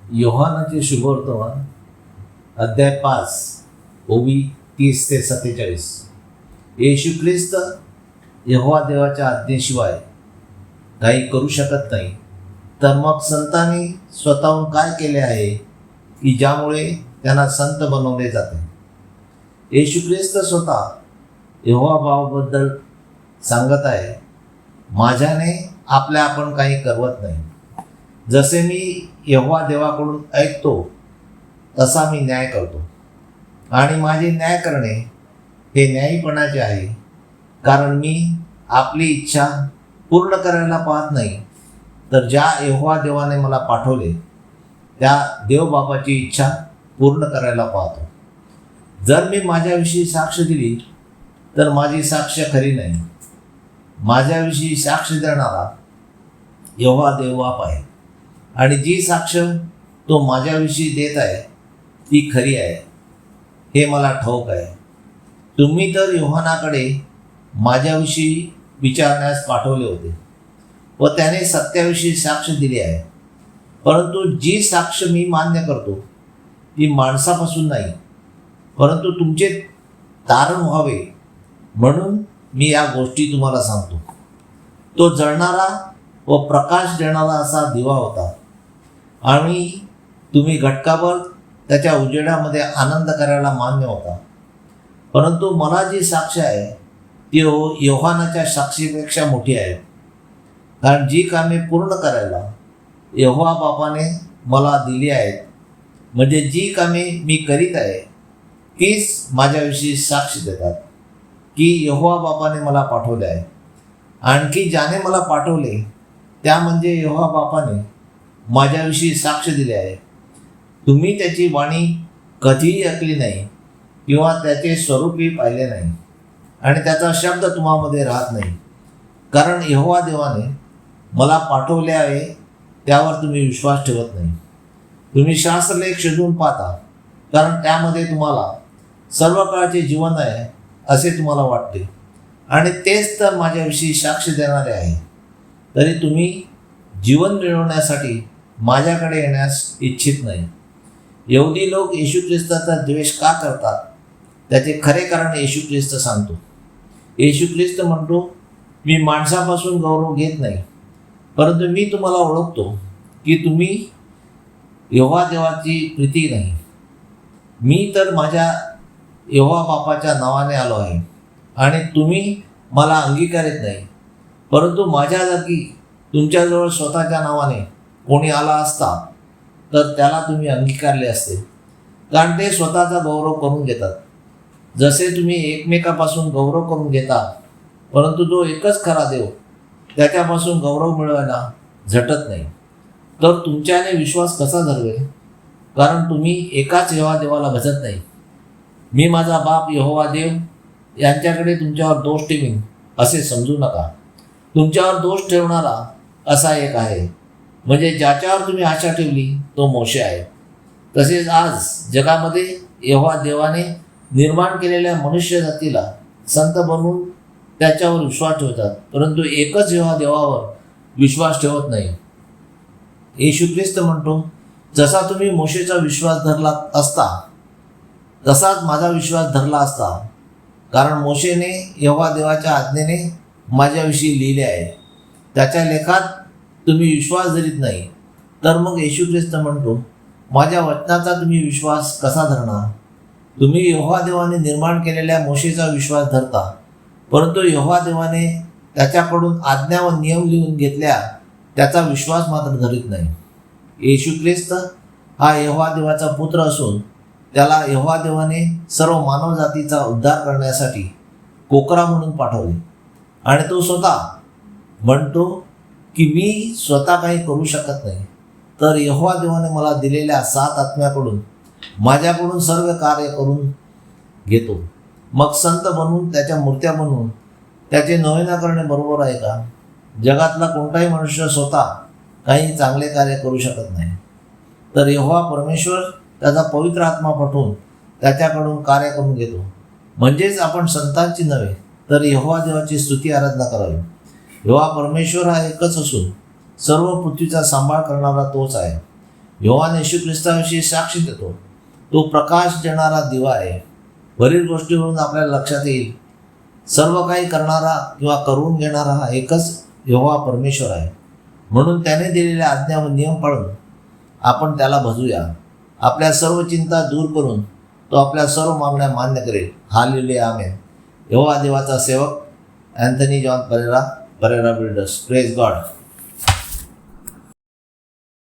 योहानाचे शुभवर्तमान अध्याय 5 ओवी 30 ते 47. येशू ख्रिस्त यहोवा देवाच्या आज्ञेशिवाय काही करू शकत नाही. तर मग संतांनी स्वतःहून काय केले आहे की ज्यामुळे त्यांना संत बनवले जाते? येशू ख्रिस्त स्वतः यहोवा भावाबद्दल सांगत आहे, माझ्याने आपल्या आपण काही करवत नाही. जसे मी यहोवा देवाकडून ऐकतो तसा मी न्याय करतो, आणि माझे न्याय करणे हे न्यायीपणाचे आहे, कारण मी आपली इच्छा पूर्ण करायला पाहत नाही, तर ज्या यहोवा देवाने मला पाठवले त्या देवबापाची इच्छा पूर्ण करायला पाहतो. जर मी माझ्याविषयी साक्ष दिली तर माझी साक्ष खरी नाही. माझ्याविषयी साक्ष देणारा यहोवा देवबाप आहे, आणि जी साक्ष तो माझ्याविषयी देत आहे ती खरी आहे हे मला ठाऊक आहे. तुम्ही तर योहानाकडे माझ्याविषयी विचारण्यास पाठवले होते व त्याने सत्याविषयी साक्ष दिली आहे. परंतु जी साक्ष मी मान्य करतो ती माणसापासून नाही, परंतु तुमचे तारण व्हावे म्हणून मी या गोष्टी तुम्हाला सांगतो. तो जळणारा व प्रकाश देणारा असा दिवा होता, आणि तुम्ही घटकाभर त्याच्या उजेडामध्ये आनंद करायला मान्य होता. परंतु मला जी साक्ष आहे ती योहानाच्या साक्षीपेक्षा मोठी आहे, कारण जी कामे पूर्ण करायला यहोवा बापाने मला दिली आहेत, म्हणजे जी कामे मी करीत आहे तीच माझ्याविषयी साक्ष देतात की यहोवा बापाने मला पाठवले आहे. आणखी ज्याने मला पाठवले त्या म्हणजे यहोवा बापाने माझ्याविषयी साक्ष दिले आहे. तुम्ही त्याची वाणी कधीही ऐकली नाही किंवा त्याचे स्वरूपही पाहिले नाही, आणि त्याचा शब्द तुम्हामध्ये राहत नाही, कारण यहोवा देवाने मला पाठवले आहे त्यावर तुम्ही विश्वास ठेवत नाही. तुम्ही शास्त्रलेख शोधून पाहता, कारण त्यामध्ये तुम्हाला सर्व काळचे जीवन आहे असे तुम्हाला वाटते, आणि तेच तर माझ्याविषयी साक्ष देणारे आहे. तरी तुम्ही जीवन मिळवण्यासाठी माझ्याकडे येण्यास इच्छित नाही. यहुदी लोक येशू ख्रिस्ताचा द्वेष का करतात त्याचे खरे कारण येशू ख्रिस्त सांगतो. येशू ख्रिस्त म्हणतो, मी माणसापासून गौरव घेत नाही, परंतु मी तुम्हाला ओळखतो की तुम्ही यहोवा देवाची प्रीती नाही. मी तर माझ्या यहोवा बापाच्या नावाने आलो आहे, आणि तुम्ही मला अंगीकारित नाही. परंतु माझ्या जागी तुमच्याजवळ स्वतःच्या नावाने कोणी आला असता तर त्याला तुम्ही अंगीकारले असते, कारण ते स्वतःचा गौरव करून घेतात, जसे तुम्ही एकमेकापासून गौरव करून घेता. परंतु जो एकच खरा देव त्याच्यापासून गौरव मिळवायला झटत नाही. तर तुमच्याने विश्वास कसा धरवेल, कारण तुम्ही एकाच यहोवा देवाला भजत नाही. मी माझा बाप यहोवा देव यांच्याकडे तुमच्यावर दोष ठेवीन असे समजू नका. तुमच्यावर दोष ठेवणारा असा एक आहे, म्हणजे ज्याच्यावर तुम्ही आशा ठेवली तो मोशे आहे. तसेच आज जगामध्ये यहोवा देवाने निर्माण केलेल्या मनुष्य जातीला संत बनवून त्याच्यावर विश्वास ठेवतात, परंतु एकच यहोवा देवावर विश्वास ठेवत नाही. येशू ख्रिस्त म्हणतो, जसा तुम्ही मोशेचा विश्वास धरला असता तसाच माझा विश्वास धरला असता, कारण मोशेने यहोवा देवाच्या आज्ञेने माझ्याविषयी लिहिले आहे. त्याच्या लेखात तुम्ही विश्वास धरीत नाही. तर मग येशू ख्रिस्त म्हणतो, माझ्या वचनाचा तुम्ही विश्वास कसा धरणार? तुम्ही यहोवा देवाने निर्माण केलेल्या मोशेचा विश्वास धरता, परंतु यहोवा देवाने त्याच्याकडून आज्ञा व नियम लिहून घेतल्या त्याचा विश्वास मात्र धरीत नाही. येशू ख्रिस्त हा यहोवा देवाचा पुत्र असून त्याला यहोवा देवाने सर्व मानवजातीचा उद्धार करण्यासाठी कोकरा म्हणून पाठवले, आणि तो स्वतः म्हणतो की मी स्वतः काही करू शकत नाही, तर यहोवा देवाने मला दिलेल्या 7 आत्म्याकडून माझ्याकडून सर्व कार्य करून घेतो. मग संत बनवून त्याच्या मूर्त्या बनवून त्याचे नोवेना करणे बरोबर आहे का? जगातला कोणताही मनुष्य स्वतः काही चांगले कार्य करू शकत नाही, तर यहोवा परमेश्वर त्याचा पवित्र आत्मा पाठवून त्याच्याकडून कार्य करून घेतो. म्हणजेच आपण संतांची नव्हे तर यहोवा देवाची स्तुती आराधना करावी. यहोवा परमेश्वर हा एकच असून सर्व पृथ्वीचा सांभाळ करणारा तोच आहे. योहान येशू ख्रिस्ताविषयी साक्ष देतो, तो प्रकाश देणारा दिवा आहे. वरील गोष्टीवरून आपल्याला लक्षात येईल, सर्व काही करणारा किंवा करून घेणारा हा एकच यहोवा परमेश्वर आहे. म्हणून त्याने दिलेल्या आज्ञा व नियम पाळून आपण त्याला भजूया. आपल्या सर्व चिंता दूर करून तो आपल्या सर्व मागण्या मान्य करेल. हालेलुया, आमेन. यहोवा देवाचा सेवक Anthony John Pereira, Pereira builders. Praise God.